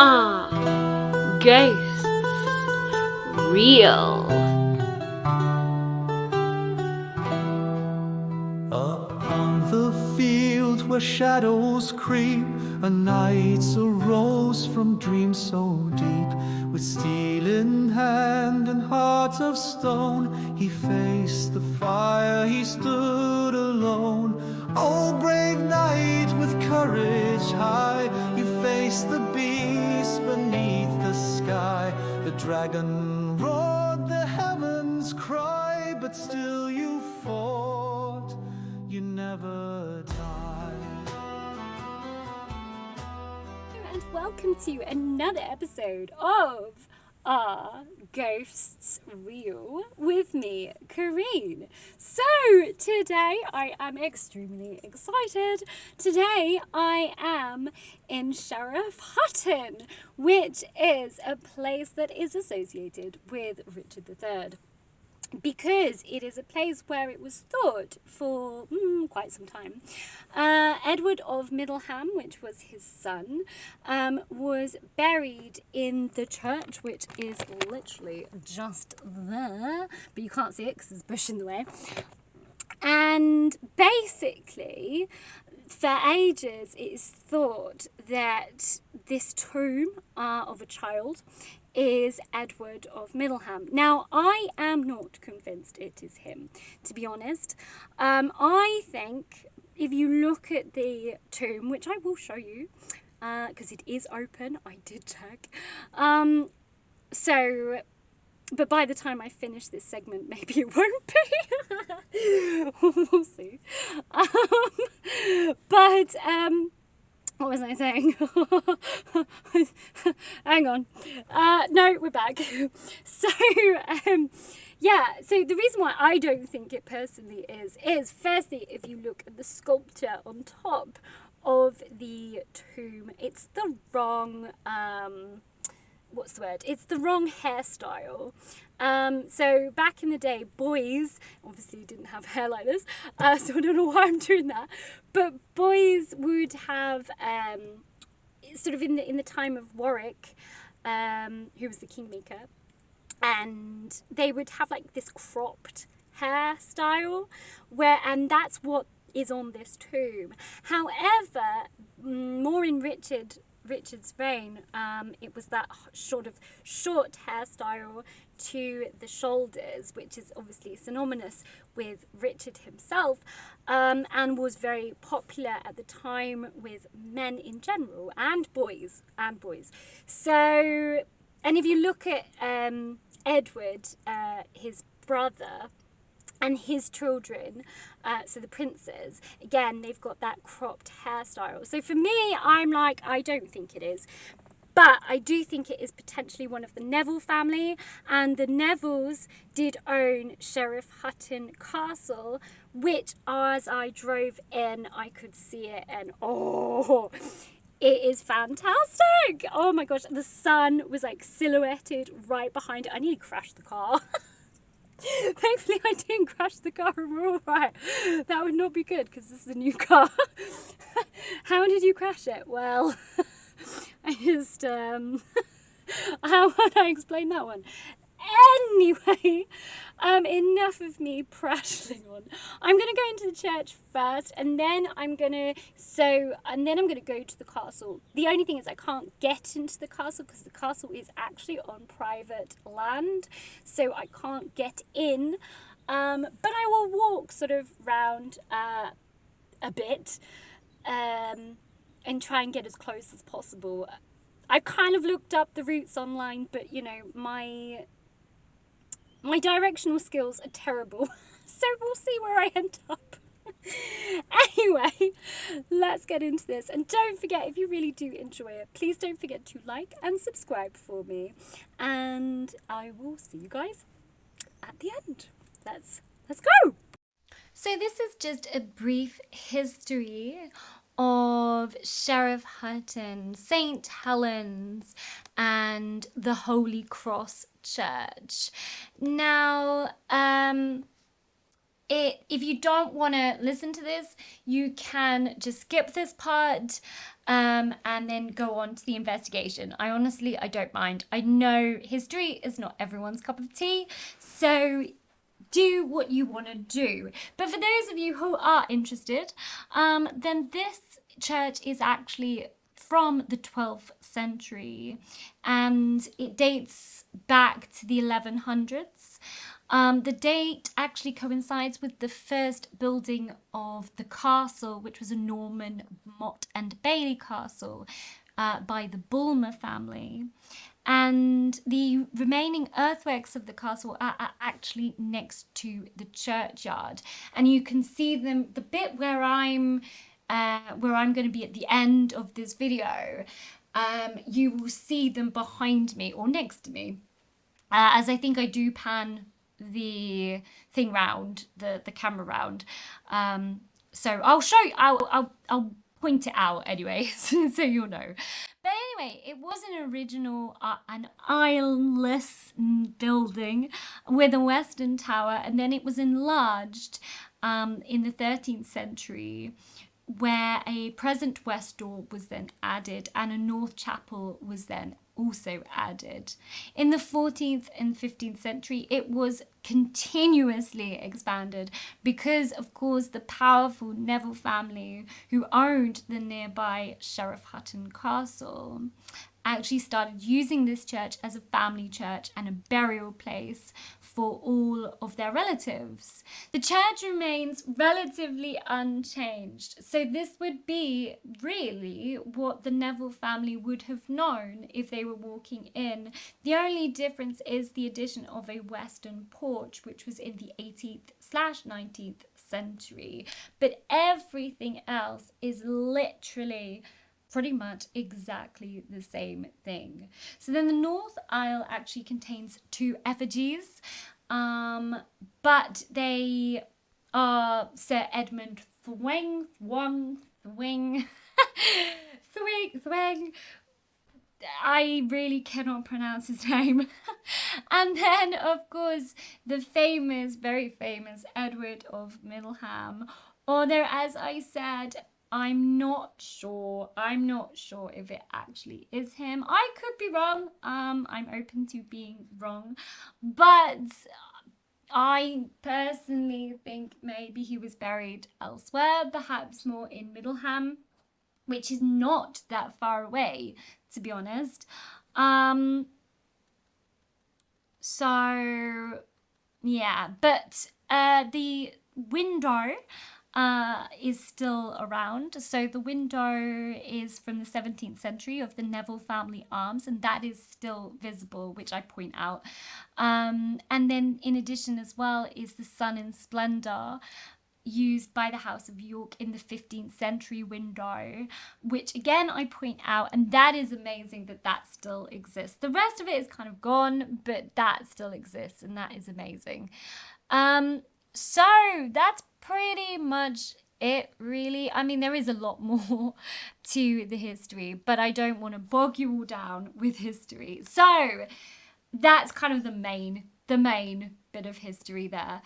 Are ghosts real? Upon the field where shadows creep, a knight arose from dreams so deep. With steel in hand and heart of stone, he faced the fire, he stood alone. Oh, brave knight with courage high, you faced the beast beneath the sky. The dragon roared, the heavens cry, but still you fought, you never died. And welcome to another episode of Are Ghosts Real with me, Kareen. So today I am extremely excited. Today I am in Sheriff Hutton, which is a place that is associated with Richard III. Because it is a place where it was thought for quite some time. Edward of Middleham, which was his son, was buried in the church, which is literally just there, but you can't see it because there's a bush in the way. And basically, for ages, it is thought that this tomb of a child is Edward of Middleham. Now, I am not convinced it is him, to be honest. I think if you look at the tomb, which I will show you, because it is open, I did check. But by the time I finish this segment, maybe it won't be. We'll see. What was I saying? Hang on. No, we're back. So the reason why I don't think it personally is firstly, if you look at the sculpture on top of the tomb, it's the wrong it's the wrong hairstyle. So back in the day, boys obviously didn't have hair like this, so I don't know why I'm doing that, but boys would have sort of in the time of Warwick, who was the kingmaker, and they would have like this cropped hairstyle, and that's what is on this tomb. However, more in Richard's reign, it was that sort of short hairstyle to the shoulders, which is obviously synonymous with Richard himself, and was very popular at the time with men in general and boys. So, and if you look at Edward, his brother, and his children, so the princes, again, they've got that cropped hairstyle. So for me, I'm like, I don't think it is. But I do think it is potentially one of the Neville family. And the Nevilles did own Sheriff Hutton Castle, which as I drove in, I could see it. And it is fantastic. Oh my gosh, the sun was like silhouetted right behind it. I nearly crashed the car. Thankfully, I didn't crash the car and we're all right. That would not be good because this is a new car. How did you crash it? Well, I just, how would I explain that one? Anyway, enough of me prattling on. I'm going to go into the church first, and then I'm going to go to the castle. The only thing is I can't get into the castle because the castle is actually on private land, so I can't get in. But I will walk sort of round a bit and try and get as close as possible. I kind of looked up the routes online, but you know, my directional skills are terrible, so we'll see where I end up. Anyway, let's get into this. And don't forget, if you really do enjoy it, please don't forget to like and subscribe for me. And I will see you guys at the end. Let's go. So this is just a brief history of Sheriff Hutton, St. Helens, and the Holy Cross Church. Now, if you don't want to listen to this, you can just skip this part. and then go on to the investigation. I don't mind. I know history is not everyone's cup of tea, so do what you want to do. But for those of you who are interested, then this church is actually from the 12th century, and it dates back to the 1100s. The date actually coincides with the first building of the castle, which was a Norman Motte and Bailey castle by the Bulmer family. And the remaining earthworks of the castle are actually next to the churchyard. And you can see them, the bit where I'm going to be at the end of this video, you will see them behind me or next to me, as I think I do pan the thing round, the camera round. So I'll show you, I'll point it out anyway, so you'll know. But anyway, it was an original, an aisleless building with a western tower, and then it was enlarged in the 13th century, where a present west door was then added and a north chapel was then also added. In the 14th and 15th century, it was continuously expanded because, of course, the powerful Neville family, who owned the nearby Sheriff Hutton Castle, actually started using this church as a family church and a burial place for all of their relatives. The church remains relatively unchanged, so this would be really what the Neville family would have known if they were walking in. The only difference is the addition of a western porch, which was in the 18th/19th century, but everything else is literally pretty much exactly the same thing. So then the north aisle actually contains 2 effigies, but they are Sir Edmund Thwing. I really cannot pronounce his name. And then, of course, the famous, very famous Edward of Middleham. Although, as I said, I'm not sure if it actually is him. I could be wrong. I'm open to being wrong, but I personally think maybe he was buried elsewhere, perhaps more in Middleham, which is not that far away, to be honest. So yeah, but the window is still around. So the window is from the 17th century of the Neville family arms, and that is still visible, which I point out. And then in addition as well is the sun in splendour, used by the House of York in the 15th century window, which again I point out, and that is amazing that that still exists. The rest of it is kind of gone, but that still exists, and that is amazing. So that's pretty much it, really. I mean, there is a lot more to the history, but I don't want to bog you all down with history. So that's kind of the main bit of history there.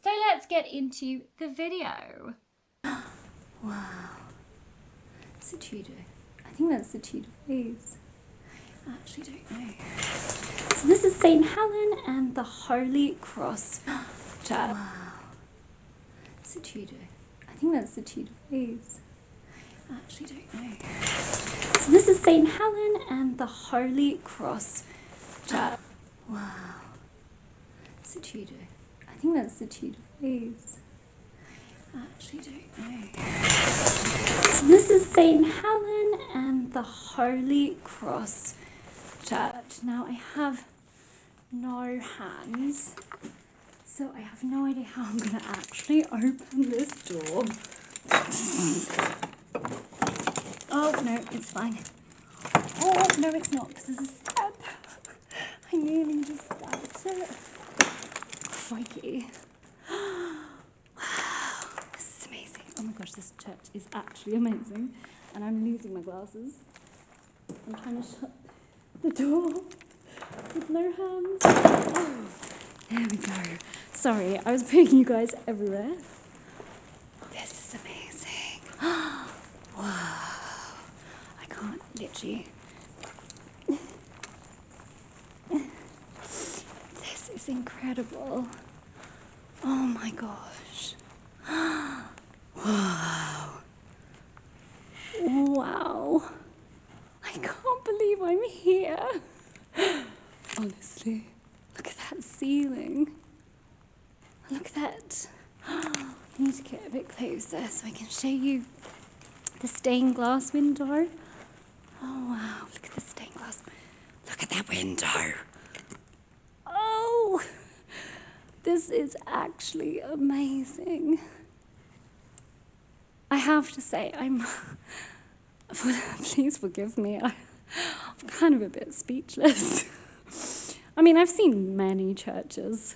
So let's get into the video. Wow. It's a Tudor. I think that's the Tudor phase. I actually don't know. So this is St. Helen and the Holy Cross Church. Wow. It's a Tudor. I think that's the Tudor phase. I actually don't know. So this is St. Helen and the Holy Cross Church. Wow. It's a Tudor. I think that's the Tudor phase. I actually don't know. So this is St. Helen and the Holy Cross Church. Now I have no hands, so I have no idea how I'm going to actually open this door. Oh, no, it's fine. Oh, no, it's not, because there's a step. I nearly just stabbed it. Crikey. Wow, this is amazing. Oh my gosh, this church is actually amazing. And I'm losing my glasses. I'm trying to shut the door with no hands. Oh, there we go. Sorry, I was putting you guys everywhere. This is amazing. Wow. energy. This is incredible. Oh my gosh. Wow. Wow. I can't believe I'm here. Honestly, look at that ceiling. Look at that. I need to get a bit closer so I can show you the stained glass window. Oh wow, look at the stained glass. Look at that window. Oh, this is actually amazing. I have to say, please forgive me, I'm kind of a bit speechless. I mean, I've seen many churches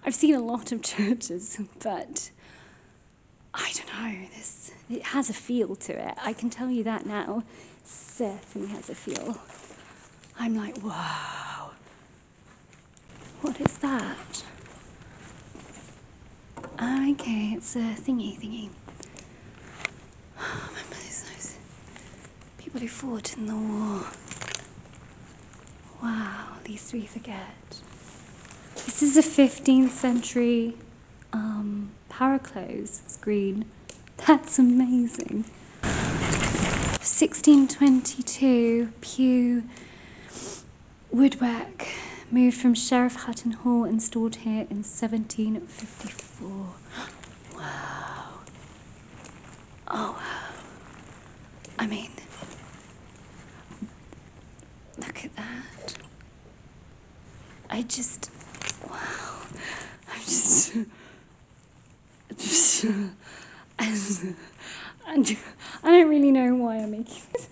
I've seen a lot of churches, but I don't know, it has a feel to it. I can tell you that now. Certainly has a feel. I'm like, wow. What is that? Oh, okay, it's a thingy. Remember those people who fought in the war. Wow, least we forget. This is a 15th century paraclose screen. That's amazing. 1622 pew woodwork moved from Sheriff Hutton Hall and installed here in 1754. Wow. Oh wow. I mean, look at that. Wow. I'm just and I don't really know why I'm making this.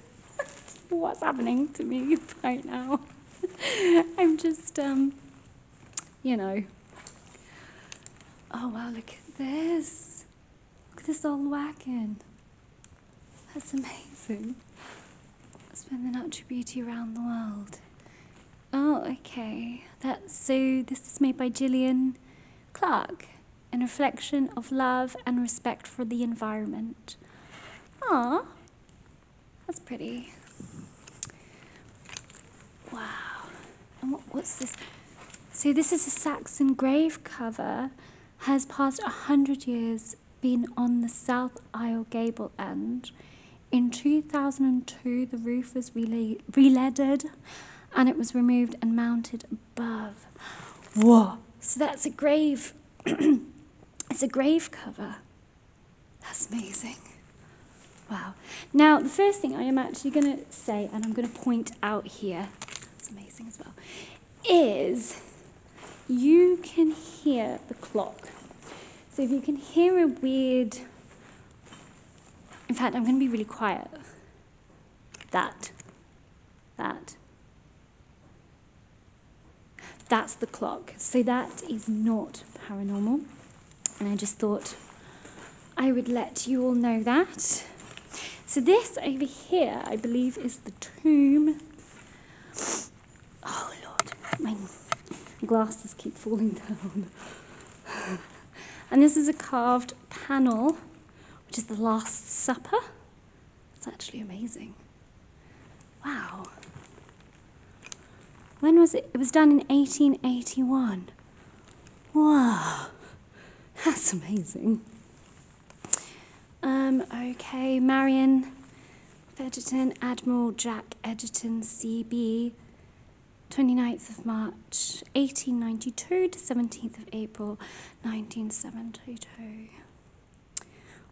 What's happening to me right now? I'm just, you know. Oh wow, look at this. Look at this old wagon. That's amazing. Spend the natural beauty around the world. Oh, okay. This is made by Gillian Clark, in reflection of love and respect for the environment. Ah, that's pretty. Wow. And what's this? So this is a Saxon grave cover. Has passed 100 years, been on the south aisle gable end. In 2002, the roof was re-leaded and it was removed and mounted above. Whoa! So that's a grave. It's a grave cover. That's amazing. Wow. Now, the first thing I am actually going to say, and I'm going to point out here, it's amazing as well, is you can hear the clock. So if you can hear a weird... In fact, I'm going to be really quiet. That's the clock. So that is not paranormal. And I just thought I would let you all know that. So this over here, I believe, is the tomb. Oh, Lord. My glasses keep falling down. And this is a carved panel, which is the Last Supper. It's actually amazing. Wow. When was it? It was done in 1881. Wow. That's amazing. Okay, Marion Edgerton, Admiral Jack Edgerton, CB, 29th of March, 1892 to 17th of April, 1972.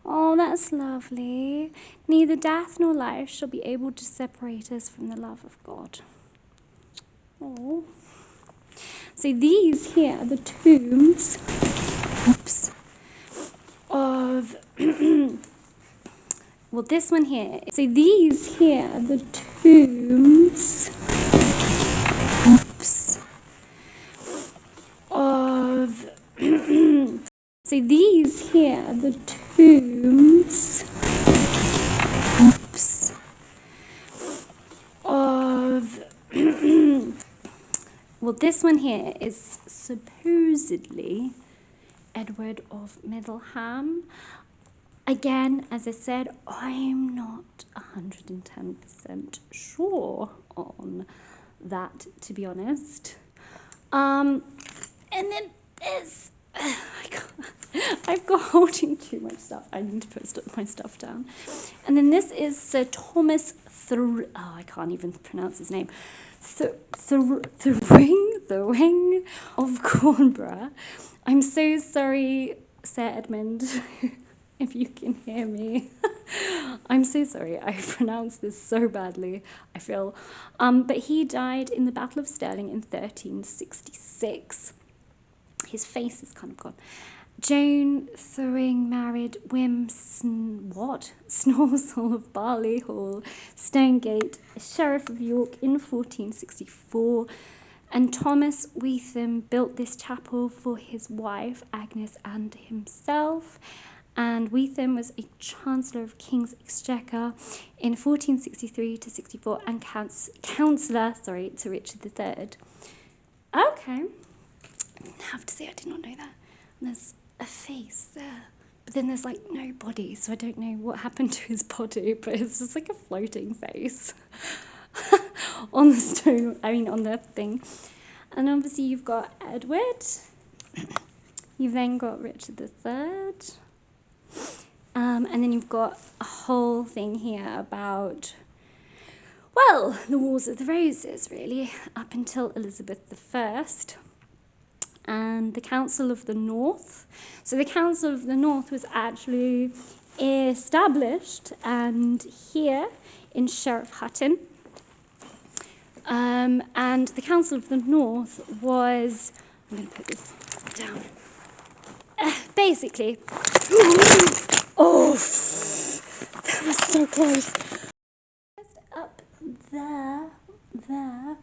Oh, that's lovely. Neither death nor life shall be able to separate us from the love of God. Oh. So these here are the tombs, of, well, this one here. So these here are the tombs, of, so these here are the tombs, of, well, this one here is supposedly Edward of Middleham. Again, as I said, I'm not 110% sure on that, to be honest. And then there's, I've got holding too much stuff. I need to put my stuff down. And then this is Sir Thomas I can't even pronounce his name. The Ring of Cornborough. I'm so sorry, Sir Edmund, if you can hear me. I'm so sorry. I pronounced this so badly, I feel. But he died in the Battle of Stirling in 1366. His face is kind of gone. Joan Thring married Snorsel of Barley Hall, Stonegate, Sheriff of York in 1464, and Thomas Weetham built this chapel for his wife Agnes and himself. And Weetham was a Chancellor of King's Exchequer in 1463 to 64 and councillor to Richard III. Okay. I have to say I did not know that. And there's a face there, but then there's like no body, so I don't know what happened to his body, but it's just like a floating face on the stone, on the thing. And obviously you've got Edward, you've then got Richard III, and then you've got a whole thing here about, well, the Wars of the Roses, really, up until Elizabeth I. And the Council of the North. So the Council of the North was actually established and here in Sheriff Hutton. And the Council of the North was, I'm going to put this down. Basically, oh, that was so close. Just up there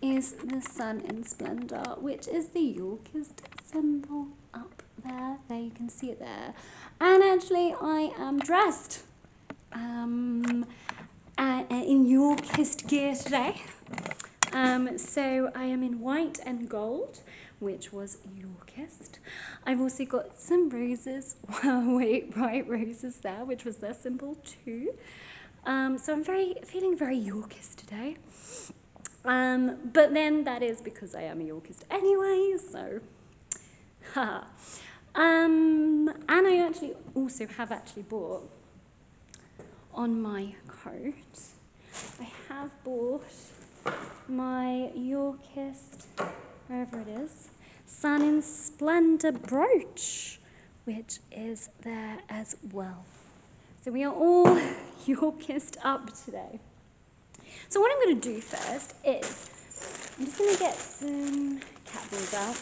is the sun in splendour, which is the Yorkist symbol up there. There, you can see it there. And actually, I am dressed in Yorkist gear today. So I am in white and gold, which was Yorkist. I've also got some roses, white roses there, which was their symbol too. So I'm feeling very Yorkist today. But then that is because I am a Yorkist anyway, so haha. And I also have bought on my coat, I have bought my Yorkist, wherever it is, Sun in Splendour brooch, which is there as well. So we are all Yorkist up today. So what I'm going to do first is, I'm just going to get some cat balls out.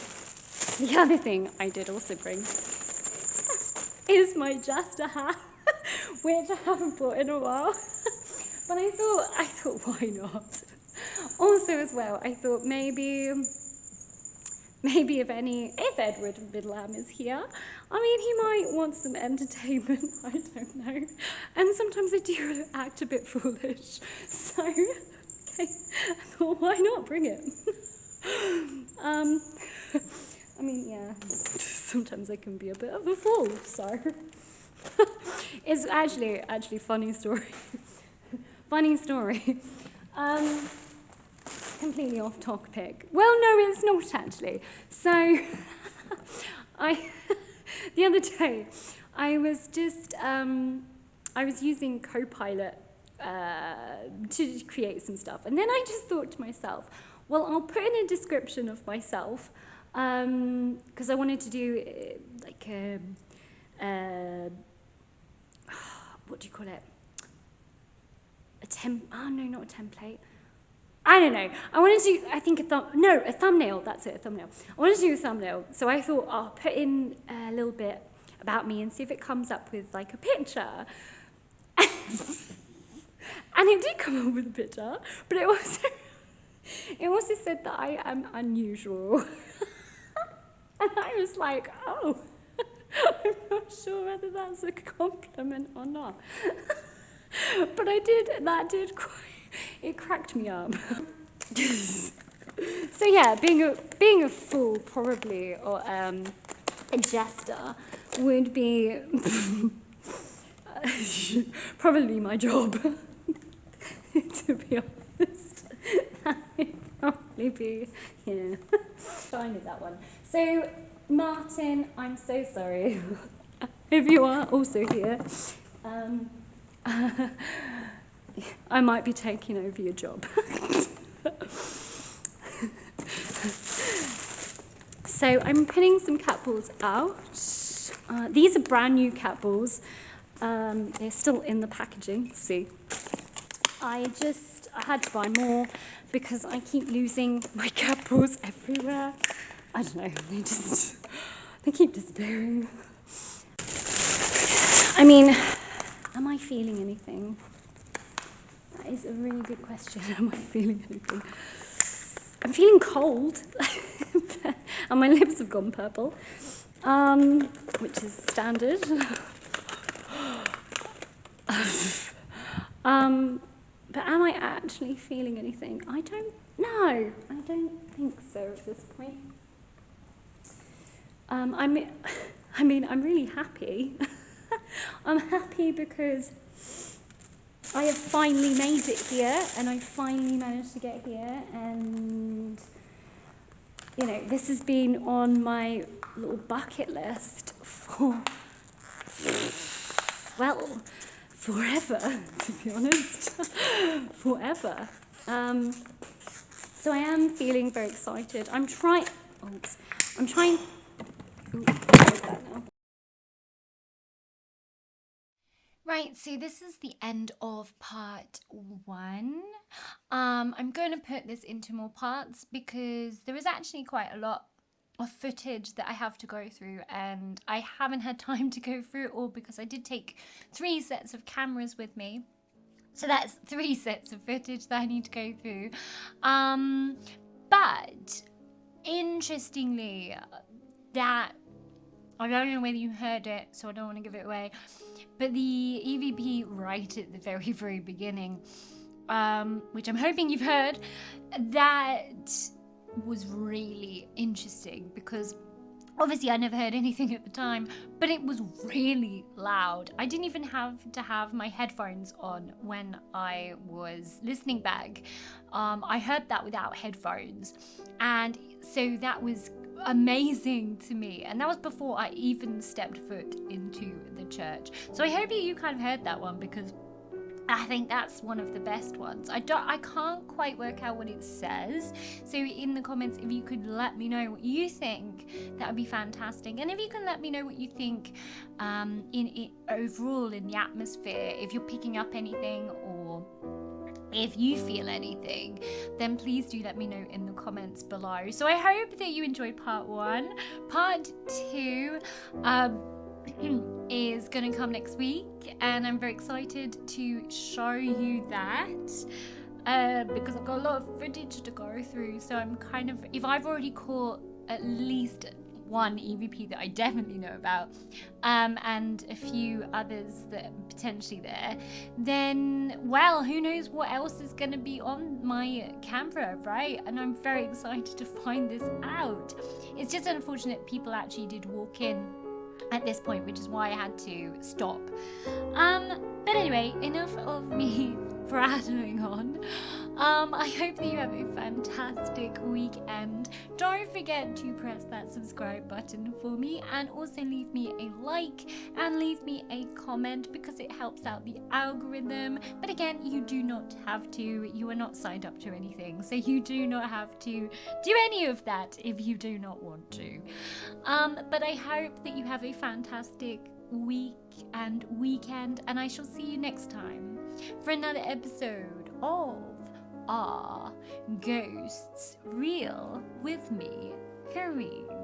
The other thing I did also bring is my Jester hat, which I haven't bought in a while. But I thought, why not? Also as well, I thought maybe if Edward of Middleham is here, he might want some entertainment, I don't know. And sometimes I do act a bit foolish. So, okay, I thought, why not bring it? Yeah, sometimes I can be a bit of a fool, so. It's actually funny story. Funny story. Completely off topic. Well, no, it's not actually. So, the other day, I was using Copilot to create some stuff, and then I just thought to myself, well, I'll put in a description of myself, because I wanted to do what do you call it? Not a template. I don't know. I wanted to do, a thumbnail. That's it, a thumbnail. I wanted to do a thumbnail. So I thought I'll put in a little bit about me and see if it comes up with like a picture. And it did come up with a picture, but it also said that I am unusual. And I was like, oh, I'm not sure whether that's a compliment or not. But it cracked me up. So yeah, being a fool probably, or a jester would be probably my job, to be honest. That would probably be, yeah. Fine with that one. So, Martin, I'm so sorry if you are also here. I might be taking over your job. So I'm putting some cat balls out. These are brand new cat balls. They're still in the packaging, see. I had to buy more because I keep losing my cat balls everywhere. I don't know, they keep disappearing. I mean, am I feeling anything? That is a really good question. Am I feeling anything? I'm feeling cold, and my lips have gone purple, which is standard. But am I actually feeling anything? I don't know. I don't think so at this point. I'm really happy. I'm happy because I have finally made it here, and I finally managed to get here, and you know, this has been on my little bucket list for, well, forever, to be honest. Forever. So I am feeling very excited. I'm trying, Right, so this is the end of part 1. I'm going to put this into more parts because there is actually quite a lot of footage that I have to go through, and I haven't had time to go through it all because I did take 3 sets of cameras with me. So that's 3 sets of footage that I need to go through. But interestingly, that I don't know whether you heard it, so I don't want to give it away, but the EVP right at the very, very beginning, which I'm hoping you've heard, that was really interesting because obviously I never heard anything at the time, but it was really loud. I didn't even have to have my headphones on when I was listening back. I heard that without headphones, and so that was amazing to me, and that was before I even stepped foot into the church. So I hope that you kind of heard that one because I think that's one of the best ones. I can't quite work out what it says, so in the comments if you could let me know what you think, that would be fantastic. And if you can let me know what you think in overall in the atmosphere, if you're picking up anything or if you feel anything, then please do let me know in the comments below. So I hope that you enjoyed part 1. Part 2 is going to come next week, and I'm very excited to show you that because I've got a lot of footage to go through. So I'm kind of, if I've already caught at least one EVP that I definitely know about, and a few others that are potentially there, then, well, who knows what else is going to be on my camera, right? And I'm very excited to find this out. It's just unfortunate people actually did walk in at this point, which is why I had to stop. But anyway, enough of me prattling on. I hope that you have a fantastic weekend. Don't forget to press that subscribe button for me, and also leave me a like and leave me a comment because it helps out the algorithm. But again, you do not have to. You are not signed up to anything, so you do not have to do any of that if you do not want to. But I hope that you have a fantastic week and weekend, and I shall see you next time for another episode of Are Ghosts Real with me, Kareen.